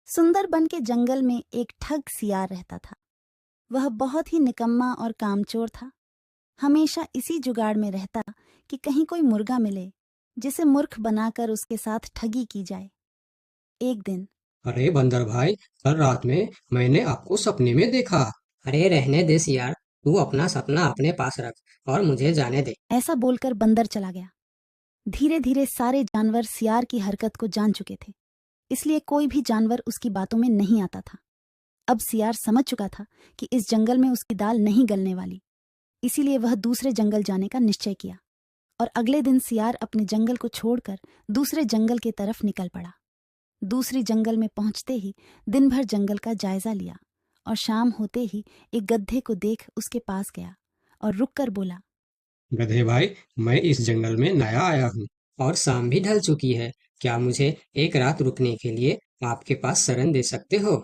सुंदरबन के जंगल में एक ठग सियार रहता था। वह बहुत ही निकम्मा और कामचोर था। हमेशा इसी जुगाड़ में रहता कि कहीं कोई मुर्गा मिले जिसे मूर्ख बनाकर उसके साथ ठगी की जाए। एक दिन अरे बंदर भाई, कल रात में मैंने आपको सपने में देखा। अरे रहने दे सियार, तू अपना सपना अपने पास रख और मुझे जाने दे। ऐसा बोलकर बंदर चला गया। धीरे धीरे सारे जानवर सियार की हरकत को जान चुके थे, इसलिए कोई भी जानवर उसकी बातों में नहीं आता था। अब सियार समझ चुका था कि इस जंगल में उसकी दाल नहीं गलने वाली, इसीलिए वह दूसरे जंगल जाने का निश्चय किया। और अगले दिन सियार अपने जंगल को छोड़कर दूसरे जंगल की तरफ निकल पड़ा। दूसरी जंगल में पहुंचते ही दिन भर जंगल का जायजा लिया और शाम होते ही एक गधे को देख उसके पास गया और रुककर बोला, गधे भाई, मैं इस जंगल में नया आया हूँ और शाम भी ढल चुकी है। क्या मुझे एक रात रुकने के लिए आपके पास शरण दे सकते हो?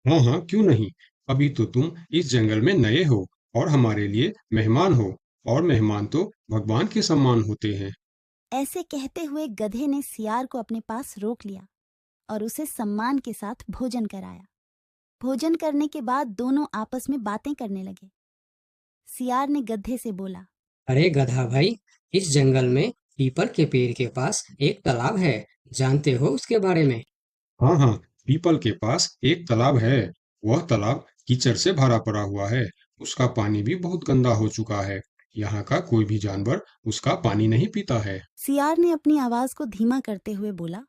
हाँ हाँ, क्यों नहीं। अभी तो तुम इस जंगल में नए हो और हमारे लिए मेहमान हो, और मेहमान तो भगवान के समान होते हैं। ऐसे कहते हुए गधे ने सियार को अपने पास रोक लिया और उसे सम्मान के साथ भोजन कराया। भोजन करने के बाद दोनों आपस में बातें करने लगे। सियार ने गधे से बोला, अरे गधा भाई, इस जंगल में पीपल के पेड़ के पास एक तालाब है। जानते हो उसके बारे में? हाँ हाँ, पीपल के पास एक तालाब है। वह तालाब कीचड़ से भरा पड़ा हुआ है। उसका पानी भी बहुत गंदा हो चुका है। यहाँ का कोई भी जानवर उसका पानी नहीं पीता है। सियार ने अपनी आवाज को धीमा करते हुए बोला,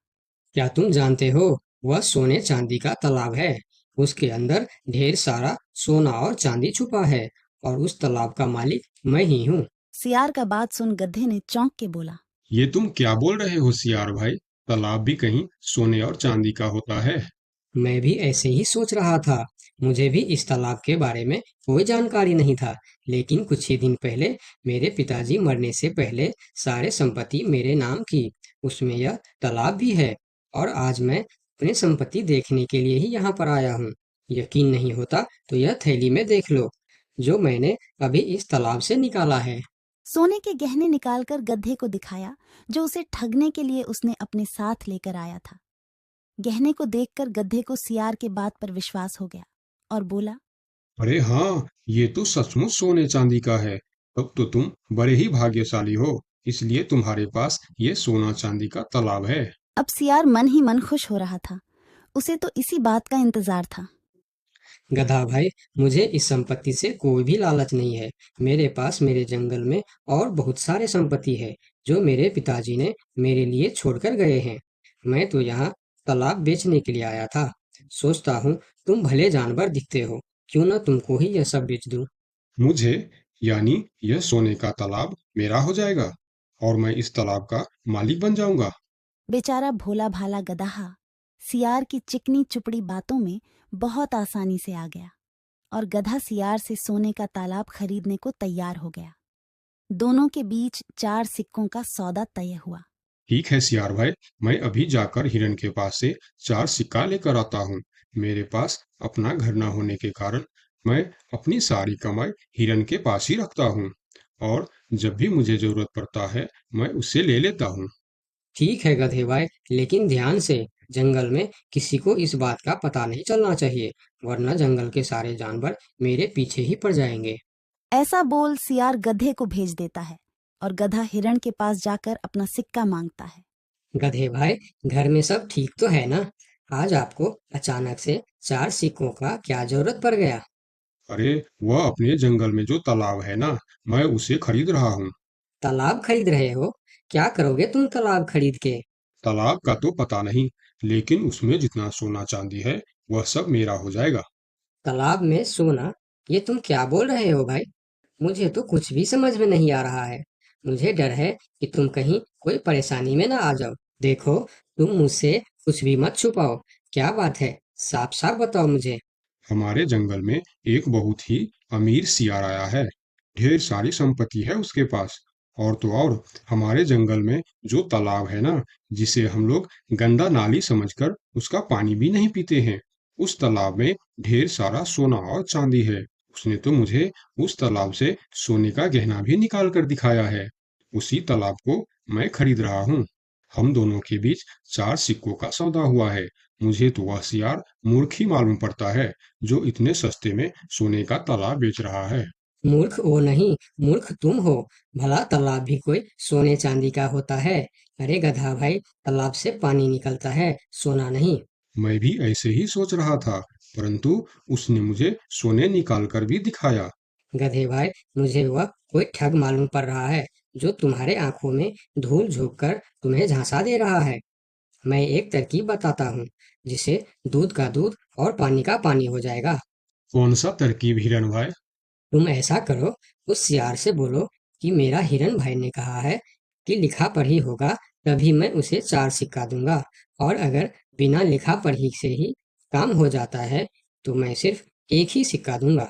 क्या तुम जानते हो, वह सोने चांदी का तालाब है। उसके अंदर ढेर सारा सोना और चांदी छुपा है और उस तालाब का मालिक मैं ही हूँ। सियार का बात सुन गधे ने चौंक के बोला, ये तुम क्या बोल रहे हो सियार भाई? तालाब भी कहीं सोने और चांदी का होता है? मैं भी ऐसे ही सोच रहा था। मुझे भी इस तालाब के बारे में कोई जानकारी नहीं था, लेकिन कुछ ही दिन पहले मेरे पिताजी मरने से पहले सारे संपत्ति मेरे नाम की। उसमें यह तालाब भी है और आज मैं अपनी संपत्ति देखने के लिए ही यहाँ पर आया हूँ। यकीन नहीं होता तो यह थैली में देख लो, जो मैंने अभी इस तालाब से निकाला है। सोने के गहने निकालकर गधे को दिखाया, जो उसे ठगने के लिए उसने अपने साथ लेकर आया था। गहने को देखकर गधे को सियार के बात पर विश्वास हो गया और बोला, अरे हाँ, ये तो सचमुच सोने चांदी का है। तब तो तुम बड़े ही भाग्यशाली हो, इसलिए तुम्हारे पास ये सोना चांदी का तालाब है। अब सियार मन ही मन खुश हो रहा था। उसे तो इसी बात का इंतजार था। गधा भाई, मुझे इस संपत्ति से कोई भी लालच नहीं है। मेरे पास मेरे जंगल में और बहुत सारे संपत्ति है, जो मेरे पिताजी ने मेरे लिए छोड़कर गए हैं। मैं तो यहाँ तालाब बेचने के लिए आया था। सोचता हूँ तुम भले जानवर दिखते हो, क्यों ना तुमको ही यह सब बेच दूं। मुझे, यानी यह सोने का तालाब मेरा हो जाएगा और मैं इस तालाब का मालिक बन जाऊंगा। बेचारा भोला भाला गदहा सियार की चिकनी चुपड़ी बातों में बहुत आसानी से आ गया और गधा सियार से सोने का तालाब खरीदने को तैयार हो गया। दोनों के बीच 4 सिक्कों का सौदा तय हुआ। ठीक है सियार भाई, मैं अभी जाकर हिरन के पास से 4 सिक्का लेकर आता हूँ। मेरे पास अपना घर न होने के कारण मैं अपनी सारी कमाई हिरन के पास ही रखता हूँ, और जब भी मुझे जरूरत पड़ता है मैं उससे ले लेता हूँ। ठीक है गधे भाई, लेकिन ध्यान से, जंगल में किसी को इस बात का पता नहीं चलना चाहिए, वरना जंगल के सारे जानवर मेरे पीछे ही पड़ जाएंगे। ऐसा बोल सियार गधे को भेज देता है और गधा हिरण के पास जाकर अपना सिक्का मांगता है। गधे भाई, घर में सब ठीक तो है ना? आज आपको अचानक से 4 सिक्कों का क्या जरूरत पड़ गया? अरे, वह अपने जंगल में जो तालाब है ना, मैं उसे खरीद रहा हूँ। तालाब खरीद रहे हो? क्या करोगे तुम तालाब खरीद के? तालाब का तो पता नहीं, लेकिन उसमें जितना सोना चांदी है वह सब मेरा हो जाएगा। तालाब में सोना? ये तुम क्या बोल रहे हो भाई? मुझे तो कुछ भी समझ में नहीं आ रहा है। मुझे डर है कि तुम कहीं कोई परेशानी में ना आ जाओ। देखो, तुम मुझसे कुछ भी मत छुपाओ। क्या बात है? साफ साफ बताओ मुझे। हमारे जंगल में एक बहुत ही अमीर सियार आया है। ढेर सारी संपत्ति है उसके पास। और तो और, हमारे जंगल में जो तालाब है ना, जिसे हम लोग गंदा नाली समझकर उसका पानी भी नहीं पीते हैं, उस तालाब में ढेर सारा सोना और चांदी है। उसने तो मुझे उस तालाब से सोने का गहना भी निकाल कर दिखाया है। उसी तालाब को मैं खरीद रहा हूँ। हम दोनों के बीच 4 सिक्कों का सौदा हुआ है। मुझे तो वह सियार मूर्ख ही मालूम पड़ता है जो इतने सस्ते में सोने का तालाब बेच रहा है। मूर्ख वो नहीं, मूर्ख तुम हो। भला तालाब भी कोई सोने चांदी का होता है? अरे गधा भाई, तालाब से पानी निकलता है, सोना नहीं। मैं भी ऐसे ही सोच रहा था, परंतु उसने मुझे सोने निकाल कर भी दिखाया। गधे भाई, मुझे वह कोई ठग मालूम पड़ रहा है जो तुम्हारे आंखों में धूल झोंक कर तुम्हें झांसा दे रहा है। मैं एक तरकीब बताता हूँ, जिससे दूध का दूध और पानी का पानी हो जाएगा। कौन सा तरकीब हिरन भाई? तुम ऐसा करो, उस सियार से बोलो कि मेरा हिरन भाई ने कहा है कि लिखा पढ़ी होगा तभी मैं उसे 4 सिक्का दूंगा, और अगर बिना लिखा पढ़ी से ही काम हो जाता है तो मैं सिर्फ 1 ही सिक्का दूंगा।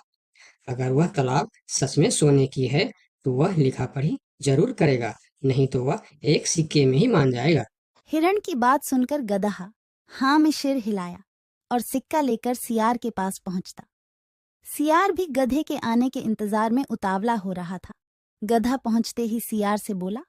अगर वह तालाब सच में सोने की है तो वह लिखा पढ़ी जरूर करेगा, नहीं तो वह 1 सिक्के में ही मान जाएगा। हिरण की बात सुनकर गधा हाँ में सिर हिलाया और सिक्का लेकर सियार के पास पहुंचता। सियार भी गधे के आने के इंतजार में उतावला हो रहा था। गधा पहुंचते ही सियार से बोला,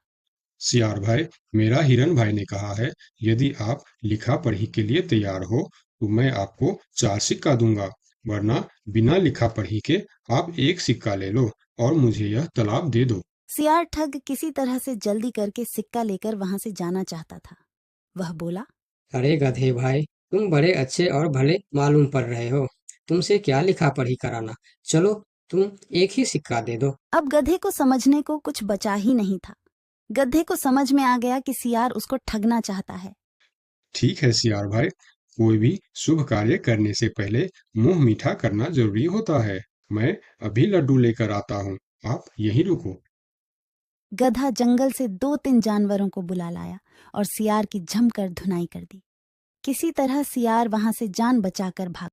सियार भाई, मेरा हिरन भाई ने कहा है, यदि आप लिखा पढ़ी के लिए तैयार हो तो मैं आपको 4 सिक्का दूंगा, वरना बिना लिखा पढ़ी के आप 1 सिक्का ले लो और मुझे यह तालाब दे दो। सियार ठग किसी तरह से जल्दी करके सिक्का लेकर वहां से जाना चाहता था। वह बोला, अरे गधे भाई, तुम बड़े अच्छे और भले मालूम पड़ रहे हो, तुमसे क्या लिखा पढ़ी कराना। चलो, तुम 1 ही सिक्का दे दो। अब गधे को समझने को कुछ बचा ही नहीं था। गधे को समझ में आ गया कि सियार उसको ठगना चाहता है। ठीक है सियार भाई, कोई भी शुभ कार्य करने से पहले मुंह मीठा करना जरूरी होता है। मैं अभी लड्डू लेकर आता हूँ, आप यहीं रुको। गधा जंगल से 2-3 जानवरों को बुला लाया और सियार की जमकर धुनाई कर दी। किसी तरह सियार वहां से जान बचाकर भाग